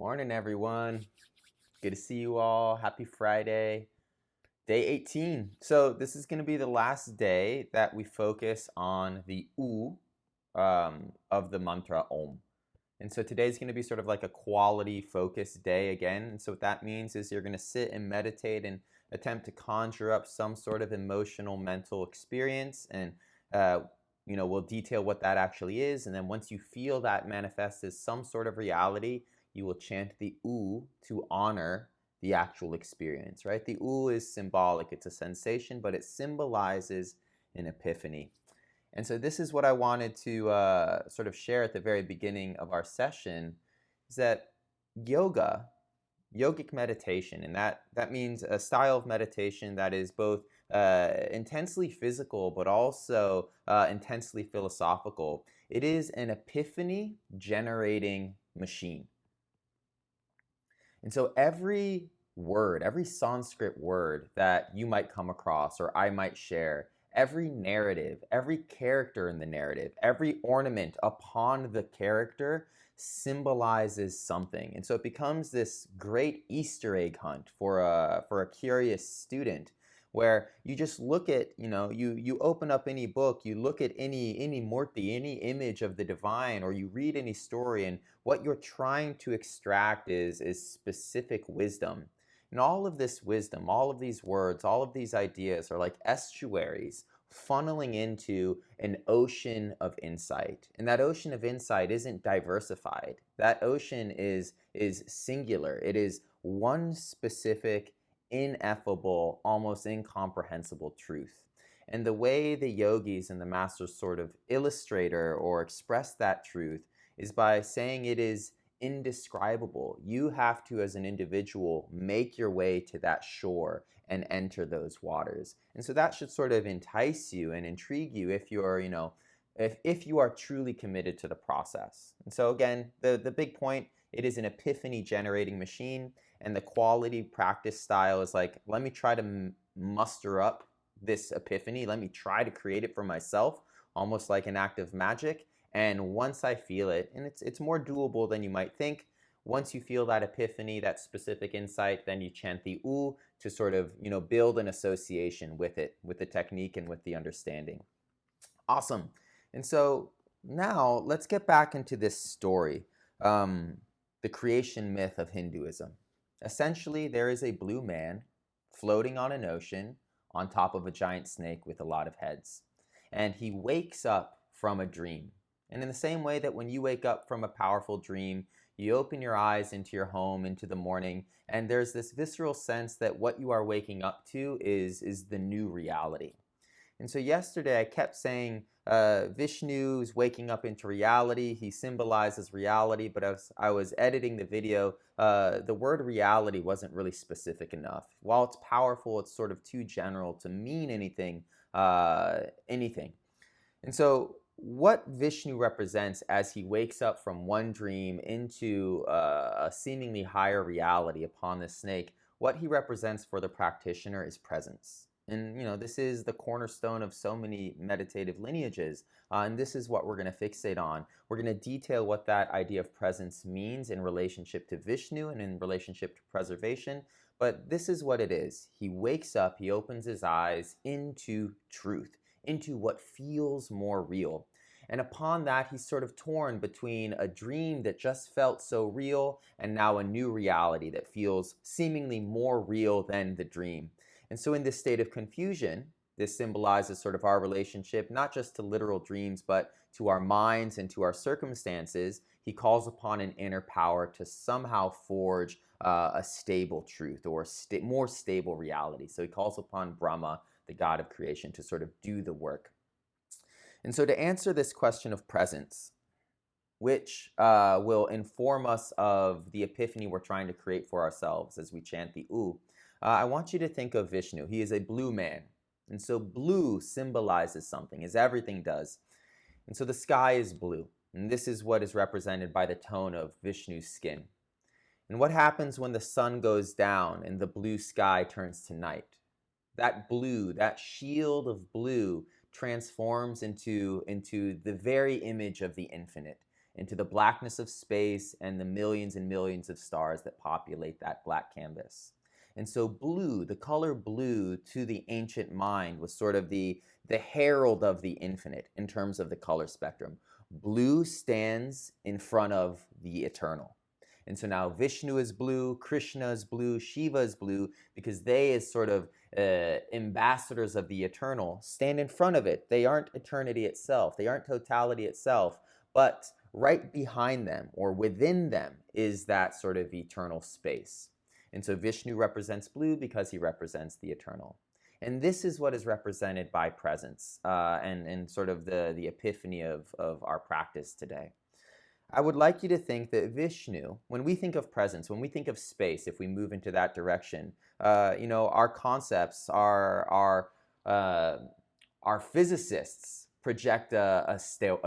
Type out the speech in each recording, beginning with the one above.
Morning, everyone. Good to see you all. Happy Friday, day 18. So this is going to be the last day that we focus on the U of the mantra Om. And so today's going to be sort of like a quality focused day again. And so what that means is you're going to sit and meditate and attempt to conjure up some sort of emotional, mental experience. And, we'll detail what that actually is. And then once you feel that manifest as some sort of reality, you will chant the U to honor the actual experience, right? The U is symbolic. It's a sensation, but it symbolizes an epiphany. And so this is what I wanted to sort of share at the very beginning of our session, is that yogic meditation, and that means a style of meditation that is both intensely physical but also intensely philosophical. It is an epiphany generating machine. And so every word, every Sanskrit word that you might come across or I might share, every narrative, every character in the narrative, every ornament upon the character symbolizes something. And so it becomes this great Easter egg hunt for a curious student, where you just look at, you open up any book, you look at any murti, any image of the divine, or you read any story, and what you're trying to extract is specific wisdom. And all of this wisdom, all of these words, all of these ideas are like estuaries funneling into an ocean of insight. And that ocean of insight isn't diversified. That ocean is singular. It is one specific, ineffable, almost incomprehensible truth. And the way the yogis and the masters sort of illustrate or express that truth is by saying it is indescribable. You have to, as an individual, make your way to that shore and enter those waters. And so that should sort of entice you and intrigue you if you're, if you are truly committed to the process. And so again, the big point, it is an epiphany generating machine, and the quality practice style is like, let me try to muster up this epiphany. Let me try to create it for myself, almost like an act of magic. And once I feel it, and it's more doable than you might think, once you feel that epiphany, that specific insight, then you chant the U to sort of, build an association with it, with the technique and with the understanding. Awesome. And so now let's get back into this story, the creation myth of Hinduism. Essentially, there is a blue man floating on an ocean on top of a giant snake with a lot of heads. And he wakes up from a dream. And in the same way that when you wake up from a powerful dream, you open your eyes into your home, into the morning, and there's this visceral sense that what you are waking up to is the new reality. And so yesterday I kept saying Vishnu is waking up into reality. He symbolizes reality, but as I was editing the video, the word reality wasn't really specific enough. While it's powerful, it's sort of too general to mean anything. And so what Vishnu represents as he wakes up from one dream into a seemingly higher reality upon the snake, what he represents for the practitioner is presence. And this is the cornerstone of so many meditative lineages, and this is what we're going to fixate on. We're going to detail what that idea of presence means in relationship to Vishnu and in relationship to preservation, but this is what it is. He wakes up, he opens his eyes into truth, into what feels more real. And upon that, he's sort of torn between a dream that just felt so real and now a new reality that feels seemingly more real than the dream. And so in this state of confusion, this symbolizes sort of our relationship, not just to literal dreams, but to our minds and to our circumstances. He calls upon an inner power to somehow forge a stable truth or more stable reality. So he calls upon Brahma, the god of creation, to sort of do the work. And so to answer this question of presence, which will inform us of the epiphany we're trying to create for ourselves as we chant the U, I want you to think of Vishnu. He is a blue man. And so blue symbolizes something, as everything does. And so the sky is blue. And this is what is represented by the tone of Vishnu's skin. And what happens when the sun goes down and the blue sky turns to night? That blue, that shield of blue, transforms into the very image of the infinite. into the blackness of space and the millions and millions of stars that populate that black canvas. And so blue, the color blue to the ancient mind was sort of the herald of the infinite in terms of the color spectrum. Blue stands in front of the eternal. And so now Vishnu is blue, Krishna is blue, Shiva is blue, because they, as sort of ambassadors of the eternal, stand in front of it. They aren't eternity itself. They aren't totality itself. But right behind them or within them is that sort of eternal space. And so Vishnu represents blue because he represents the eternal. And this is what is represented by presence and sort of the epiphany of our practice today. I would like you to think that Vishnu, when we think of presence, when we think of space, if we move into that direction, our concepts, our physicists project a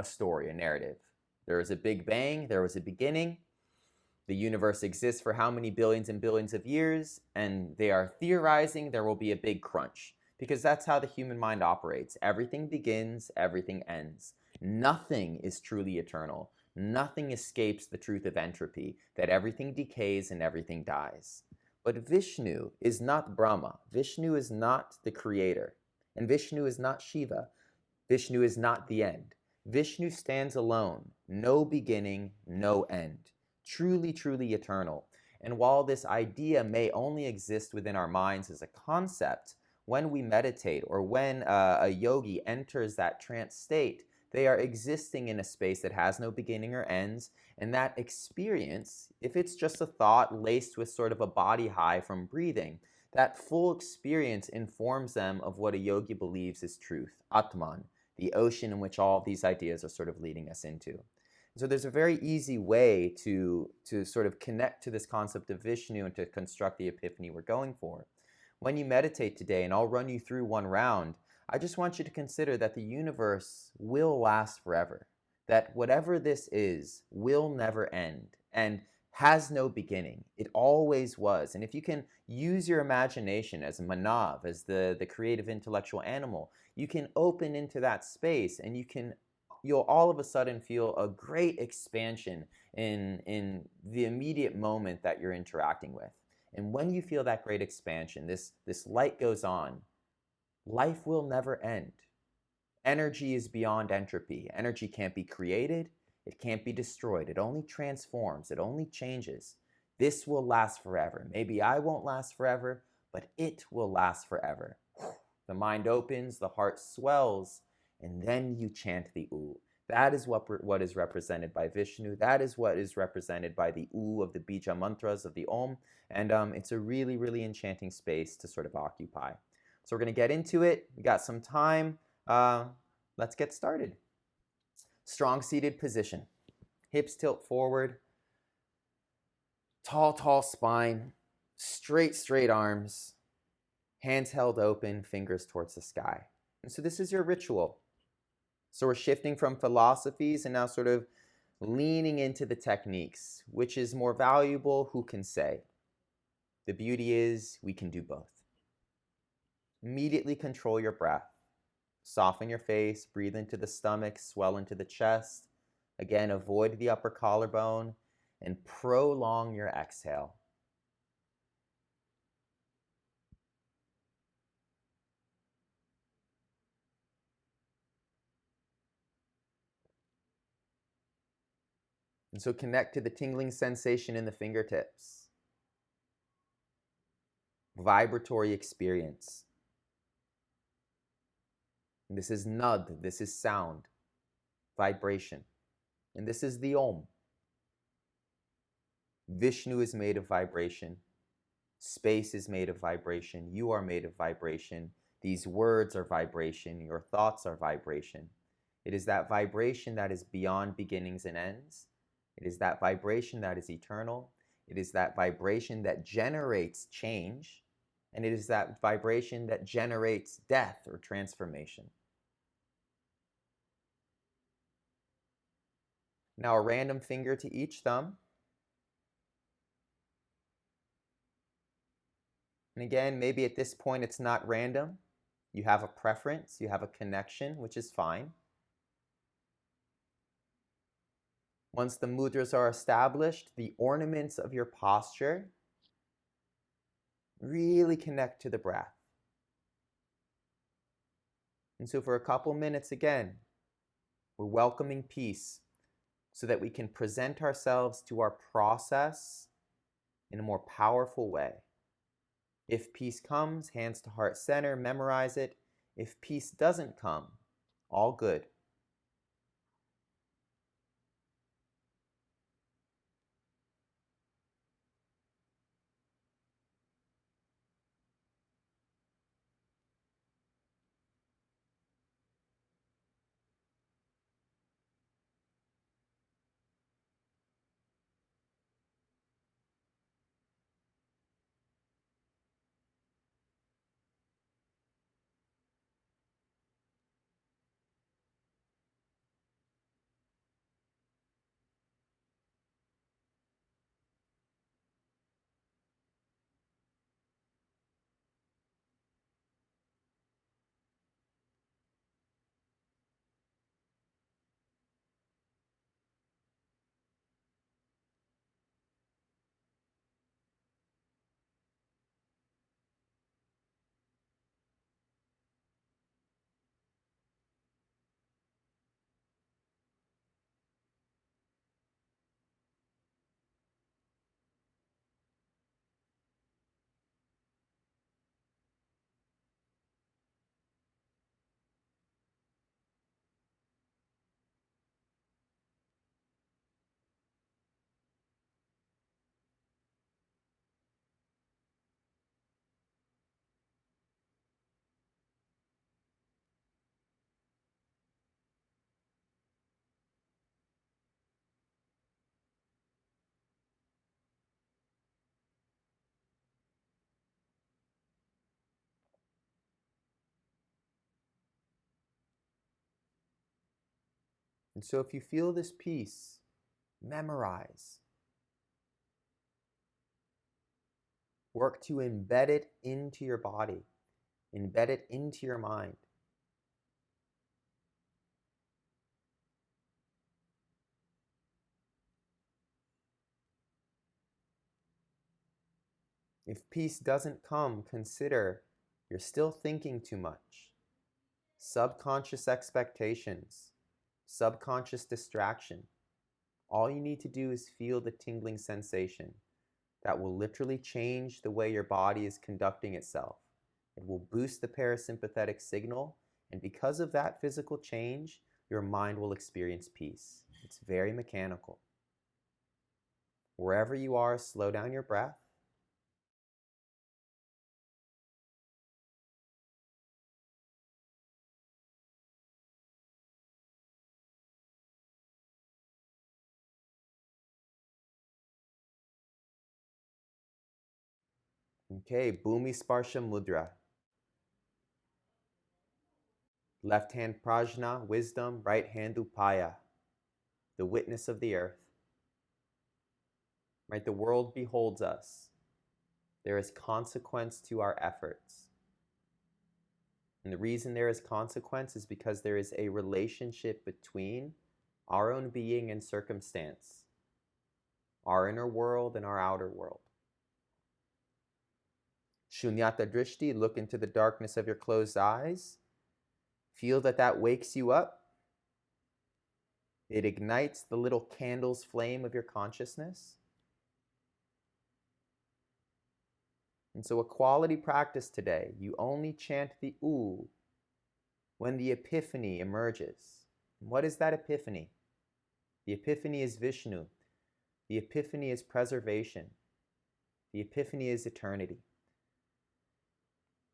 story, a narrative. There was a big bang, there was a beginning. The universe exists for how many billions and billions of years, and they are theorizing there will be a big crunch, because that's how the human mind operates. Everything begins, everything ends. Nothing is truly eternal. Nothing escapes the truth of entropy, that everything decays and everything dies. But Vishnu is not Brahma. Vishnu is not the creator. And Vishnu is not Shiva. Vishnu is not the end. Vishnu stands alone, no beginning, no end. Truly, truly eternal. And while this idea may only exist within our minds as a concept, when we meditate or when a yogi enters that trance state, they are existing in a space that has no beginning or ends, and that experience, if it's just a thought laced with sort of a body high from breathing, that full experience informs them of what a yogi believes is truth, Atman, the ocean in which all of these ideas are sort of leading us into. So there's a very easy way to sort of connect to this concept of Vishnu and to construct the epiphany we're going for. When you meditate today, and I'll run you through one round, I just want you to consider that the universe will last forever, that whatever this is will never end and has no beginning. It always was. And if you can use your imagination as a manav, as the creative intellectual animal, you can open into that space and you'll all of a sudden feel a great expansion in the immediate moment that you're interacting with. And when you feel that great expansion, this light goes on, life will never end. Energy is beyond entropy. Energy can't be created. It can't be destroyed. It only transforms. It only changes. This will last forever. Maybe I won't last forever, but it will last forever. The mind opens, the heart swells, and then you chant the U. That is what is represented by Vishnu. That is what is represented by the U of the bija mantras of the Om. And it's a really, really enchanting space to sort of occupy. So we're going to get into it. We got some time. Let's get started. Strong seated position. Hips tilt forward. Tall, tall spine. Straight, straight arms. Hands held open, fingers towards the sky. And so this is your ritual. So we're shifting from philosophies and now sort of leaning into the techniques. Which is more valuable? Who can say? The beauty is we can do both. Immediately control your breath. Soften your face, breathe into the stomach, swell into the chest. Again, avoid the upper collarbone and prolong your exhale. And so connect to the tingling sensation in the fingertips. Vibratory experience. And this is nud, this is sound, vibration. And this is the Om. Vishnu is made of vibration. Space is made of vibration. You are made of vibration. These words are vibration. Your thoughts are vibration. It is that vibration that is beyond beginnings and ends. It is that vibration that is eternal. It is that vibration that generates change. And it is that vibration that generates death or transformation. Now a random finger to each thumb. And again, maybe at this point it's not random. You have a preference, you have a connection, which is fine. Once the mudras are established, the ornaments of your posture really connect to the breath. And so for a couple minutes again, we're welcoming peace so that we can present ourselves to our process in a more powerful way. If peace comes, hands to heart center, memorize it. If peace doesn't come, all good. And so if you feel this peace, memorize. Work to embed it into your body, embed it into your mind. If peace doesn't come, consider you're still thinking too much. Subconscious expectations, subconscious distraction. All you need to do is feel the tingling sensation. That will literally change the way your body is conducting itself. It will boost the parasympathetic signal, and because of that physical change, your mind will experience peace. It's very mechanical. Wherever you are, slow down your breath. Okay, Bhumi Sparsha Mudra. Left hand prajna, wisdom, right hand upaya, the witness of the earth. Right, the world beholds us. There is consequence to our efforts. And the reason there is consequence is because there is a relationship between our own being and circumstance, our inner world and our outer world. Shunyata drishti, look into the darkness of your closed eyes. Feel that that wakes you up. It ignites the little candle's flame of your consciousness. And so a quality practice today, you only chant the U when the epiphany emerges. What is that epiphany? The epiphany is Vishnu. The epiphany is preservation. The epiphany is eternity.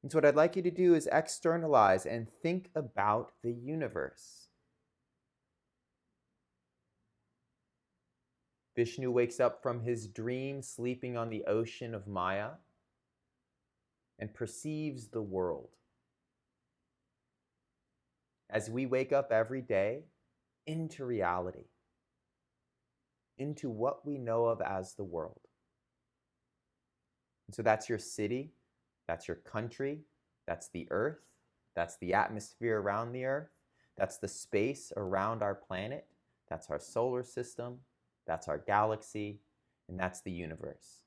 And so what I'd like you to do is externalize and think about the universe. Vishnu wakes up from his dream sleeping on the ocean of Maya and perceives the world. As we wake up every day into reality, into what we know of as the world. And so that's your city, that's your country, that's the earth, that's the atmosphere around the earth, that's the space around our planet, that's our solar system, That's our galaxy, and that's the universe.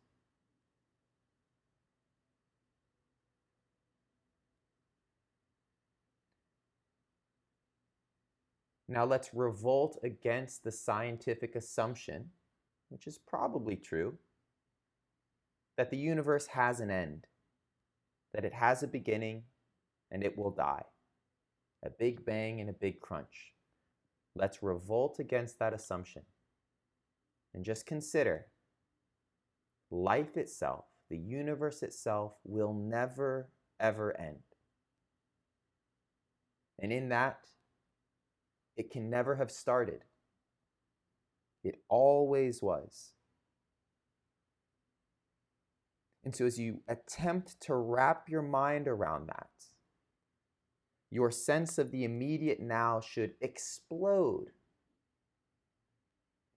Now let's revolt against the scientific assumption, which is probably true, that the universe has an end, that it has a beginning and it will die. A big bang and a big crunch. Let's revolt against that assumption and just consider life itself, the universe itself, will never, ever end. And in that, it can never have started. It always was. And so as you attempt to wrap your mind around that, your sense of the immediate now should explode.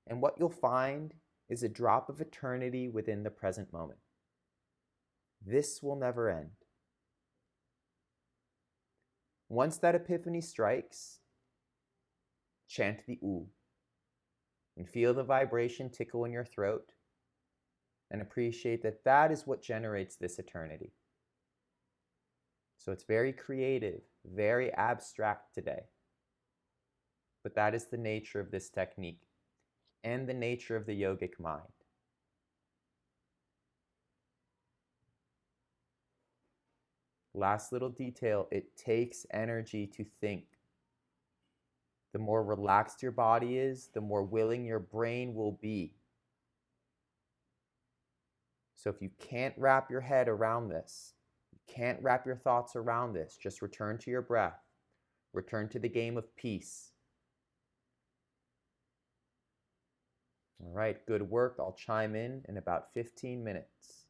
And what you'll find is a drop of eternity within the present moment. This will never end. Once that epiphany strikes, chant the U and feel the vibration tickle in your throat and appreciate that that is what generates this eternity. So it's very creative, very abstract today. But that is the nature of this technique and the nature of the yogic mind. Last little detail, it takes energy to think. The more relaxed your body is, the more willing your brain will be. So if you can't wrap your head around this, you can't wrap your thoughts around this, just return to your breath. Return to the game of peace. All right, good work. I'll chime in about 15 minutes.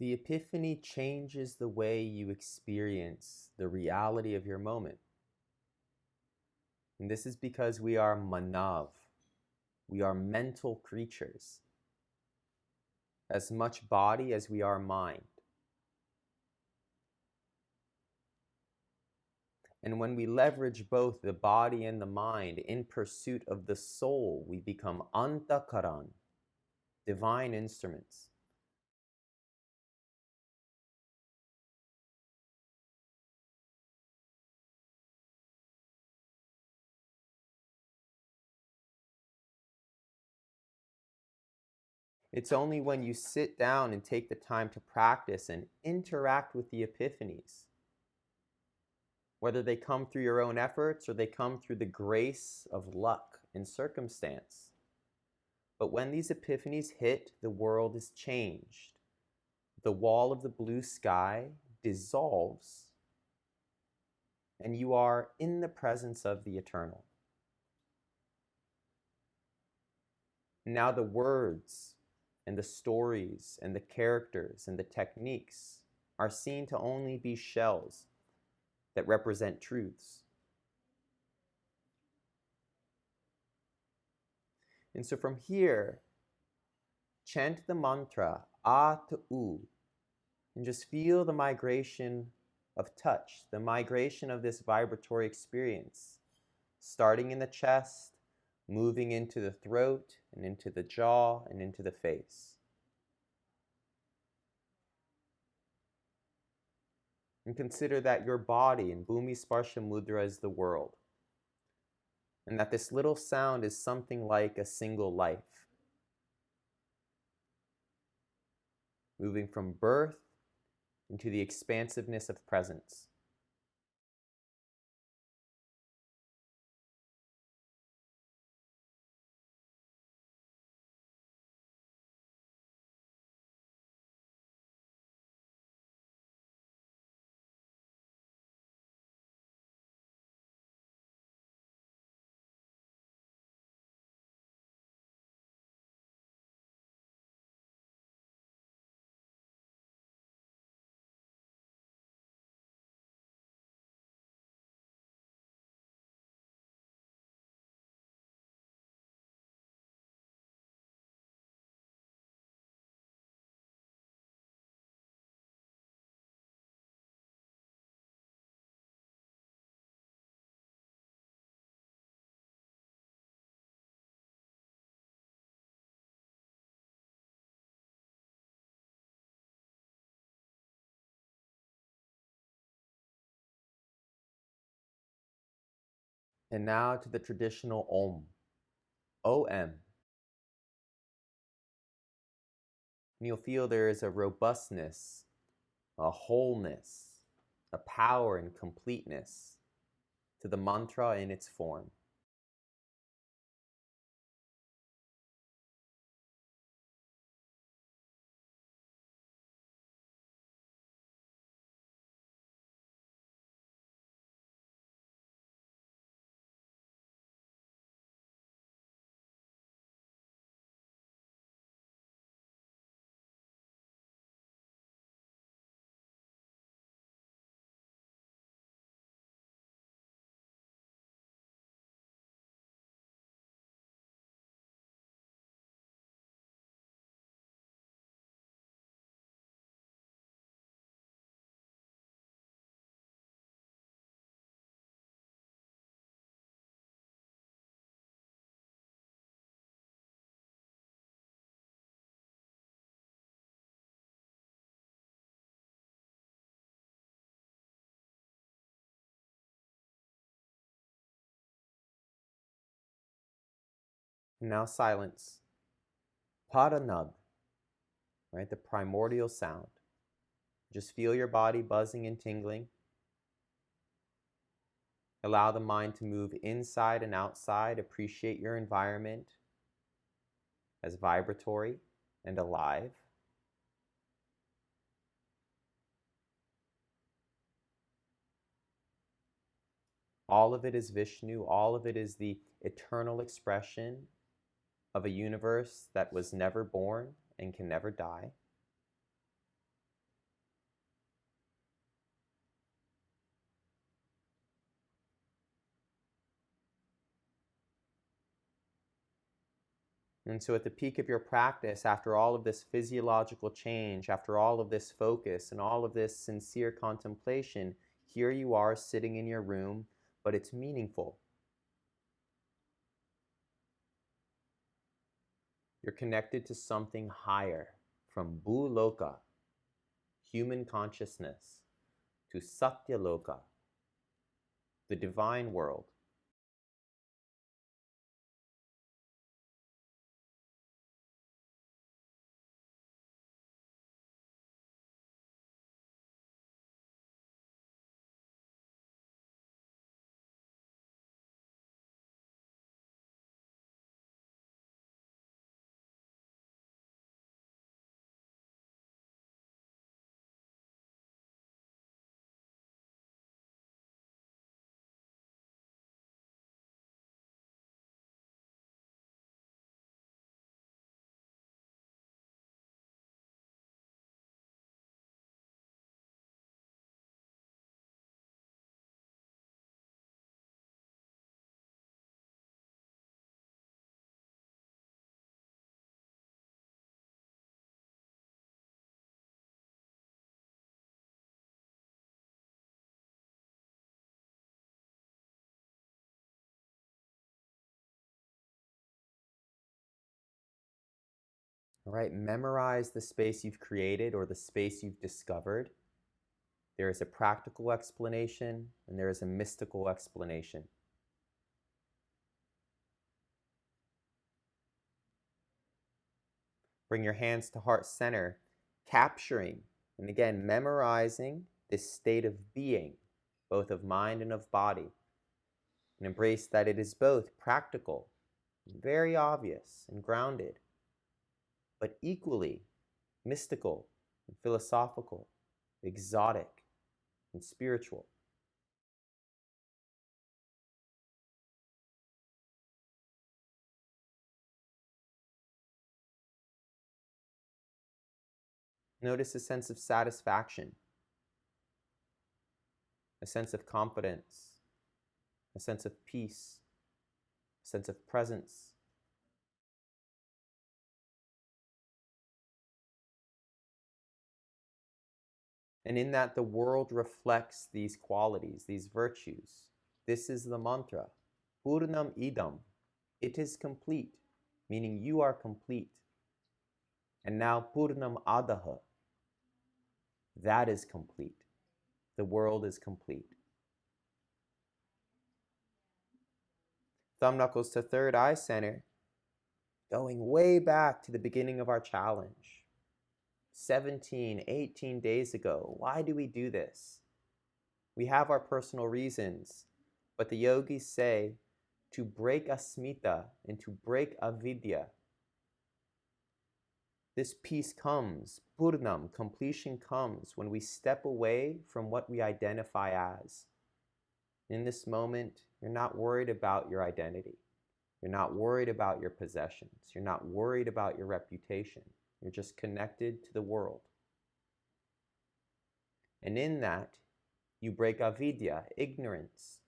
The epiphany changes the way you experience the reality of your moment. And this is because we are manav. We are mental creatures. As much body as we are mind. And when we leverage both the body and the mind in pursuit of the soul, we become antakaran, divine instruments. It's only when you sit down and take the time to practice and interact with the epiphanies, whether they come through your own efforts or they come through the grace of luck and circumstance. But when these epiphanies hit, the world is changed. The wall of the blue sky dissolves, and you are in the presence of the eternal. Now the words and the stories and the characters and the techniques are seen to only be shells that represent truths. And so from here, chant the mantra A to U, and just feel the migration of touch, the migration of this vibratory experience, starting in the chest, moving into the throat, and into the jaw, and into the face. And consider that your body in Bhumi Sparsha Mudra is the world, and that this little sound is something like a single life, moving from birth into the expansiveness of presence. And now to the traditional Om, O-M. And you'll feel there is a robustness, a wholeness, a power and completeness to the mantra in its form. And now silence. Paranab, right? The primordial sound. Just feel your body buzzing and tingling. Allow the mind to move inside and outside. Appreciate your environment as vibratory and alive. All of it is Vishnu. All of it is the eternal expression of a universe that was never born and can never die. And so at the peak of your practice, after all of this physiological change, after all of this focus and all of this sincere contemplation, here you are sitting in your room, but it's meaningful. You're connected to something higher, from Bhuloka, human consciousness, to Satyaloka, the divine world. All right, memorize the space you've created or the space you've discovered. There is a practical explanation and there is a mystical explanation. Bring your hands to heart center, capturing and again memorizing this state of being, both of mind and of body. And embrace that it is both practical, very obvious and grounded, but equally mystical and philosophical, exotic and spiritual. Notice a sense of satisfaction, a sense of confidence, a sense of peace, a sense of presence. And in that, the world reflects these qualities, these virtues. This is the mantra. Purnam idam. It is complete, meaning you are complete. And now Purnam adaha. That is complete. The world is complete. Thumb knuckles to third eye center, going way back to the beginning of our challenge. 17, 18 days ago. Why do we do this? We have our personal reasons, but the yogis say to break asmita and to break avidya. This peace comes, purnam, completion comes when we step away from what we identify as. In this moment, you're not worried about your identity. You're not worried about your possessions. You're not worried about your reputation. You're just connected to the world. And in that, you break avidya, ignorance.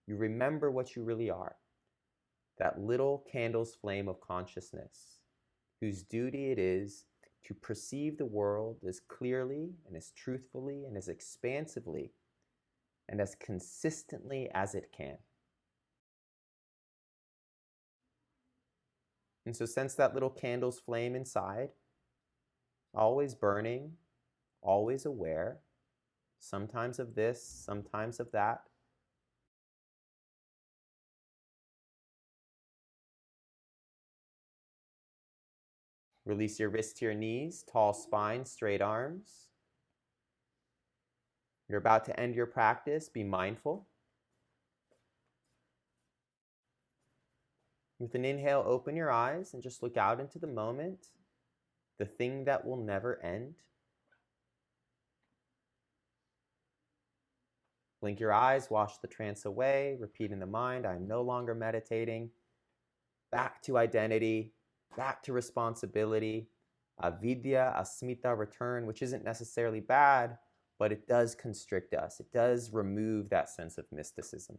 You remember what you really are. That little candle's flame of consciousness, whose duty it is to perceive the world as clearly and as truthfully and as expansively and as consistently as it can. And so sense that little candle's flame inside, always burning, always aware, sometimes of this, sometimes of that. Release your wrists to your knees, tall spine, straight arms. You're about to end your practice. Be mindful. With an inhale, open your eyes and just look out into the moment, the thing that will never end. Blink your eyes, wash the trance away, repeat in the mind, I am no longer meditating. Back to identity, back to responsibility. Avidya, asmita, return, which isn't necessarily bad, but it does constrict us. It does remove that sense of mysticism.